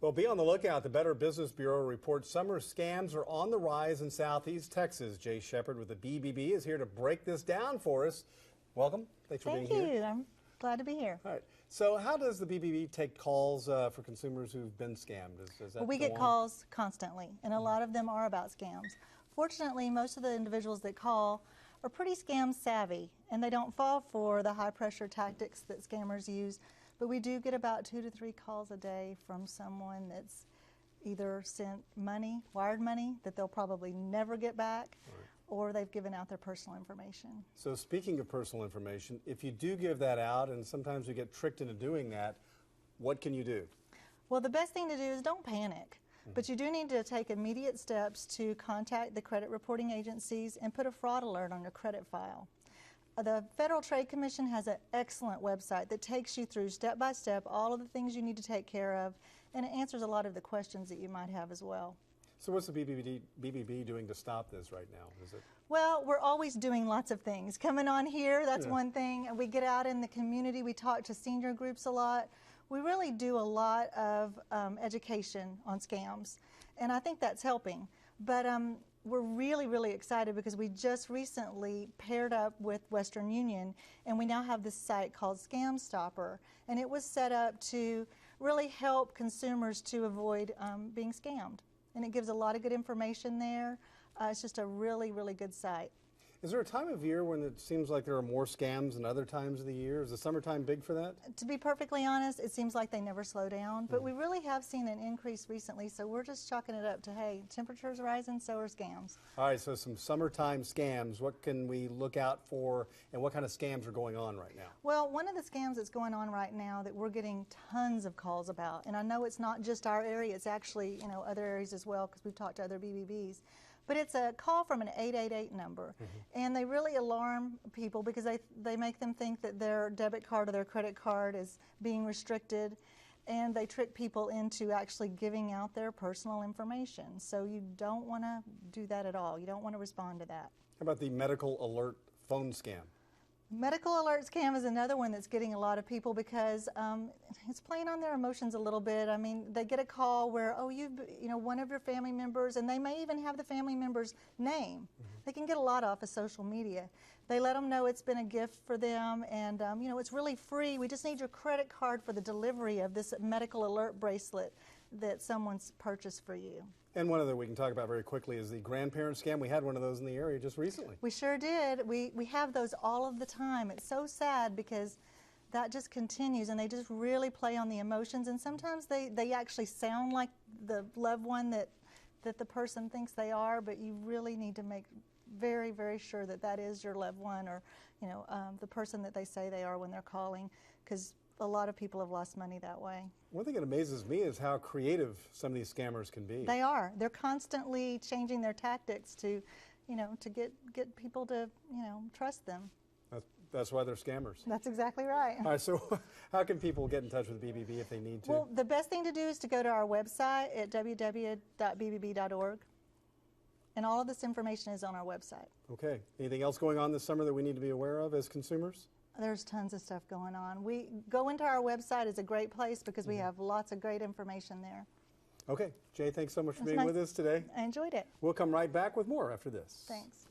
Well, be on the lookout. The Better Business Bureau reports summer scams are on the rise in Southeast Texas. Jay Shepard with the BBB is here to break this down for us. Welcome. Thanks for being here. Thank you. I'm glad to be here. All right. So how does the BBB take calls for consumers who've been scammed? Does that We go get on? calls constantly, and a lot of them are about scams. Fortunately, most of the individuals that call are pretty scam savvy, and they don't fall for the high pressure tactics that scammers use. But we do get about 2 to 3 calls a day from someone that's either sent money, wired money, that they'll probably never get back, or they've given out their personal information. So speaking of personal information, if you do give that out, and sometimes you get tricked into doing that, what can you do? Well, the best thing to do is don't panic. But you do need to take immediate steps to contact the credit reporting agencies and put a fraud alert on your credit file. The Federal Trade Commission has an excellent website that takes you through step by step all of the things you need to take care of, and it answers a lot of the questions that you might have as well. So what's the BBB doing to stop this right now? Is it? Well, we're always doing lots of things. Coming on here, that's one thing. We get out in the community, we talk to senior groups a lot. We really do a lot of education on scams, and I think that's helping. But we're really excited because we just recently paired up with Western Union, and we now have this site called Scam Stopper, and it was set up to really help consumers to avoid being scammed. And it gives a lot of good information there. It's just a really good site. Is there a time of year when it seems like there are more scams than other times of the year? Is the summertime big for that? To be perfectly honest, it seems like they never slow down, but we really have seen an increase recently, so we're just chalking it up to, hey, temperatures rising, so are scams. All right, so some summertime scams. What can we look out for, and what kind of scams are going on right now? Well, one of the scams that's going on right now that we're getting tons of calls about, and I know it's not just our area, it's actually, you know, other areas as well, because we've talked to other BBBs. But it's a call from an 888 number, and they really alarm people because they make them think that their debit card or their credit card is being restricted, and they trick people into actually giving out their personal information. So you don't want to do that at all. You don't want to respond to that. How about the medical alert phone scam? Medical alert scam is another one that's getting a lot of people because it's playing on their emotions a little bit. I mean, they get a call where, oh, you know, one of your family members, and they may even have the family member's name. They can get a lot off of social media. They let them know it's been a gift for them, and you know, it's really free. We just need your credit card for the delivery of this medical alert bracelet that someone's purchased for you. And one other we can talk about very quickly is the grandparent scam. We had one of those in the area just recently. We sure did. We have those all of the time. It's so sad because that just continues, and they just really play on the emotions, and sometimes they actually sound like the loved one that the person thinks they are, but you really need to make very sure that that is your loved one, or you know, the person that they say they are when they're calling, because a lot of people have lost money that way. One thing that amazes me is how creative some of these scammers can be. They are. They're constantly changing their tactics to, you know, to get people to, you know, trust them. That's why they're scammers. That's exactly right. All right, so how can people get in touch with BBB if they need to? Well, the best thing to do is to go to our website at www.bbb.org. And all of this information is on our website. Okay. Anything else going on this summer that we need to be aware of as consumers? There's tons of stuff going on. We go into our website is a great place because we have lots of great information there. Okay. Jay, thanks so much for being with us today. I enjoyed it. We'll come right back with more after this. Thanks.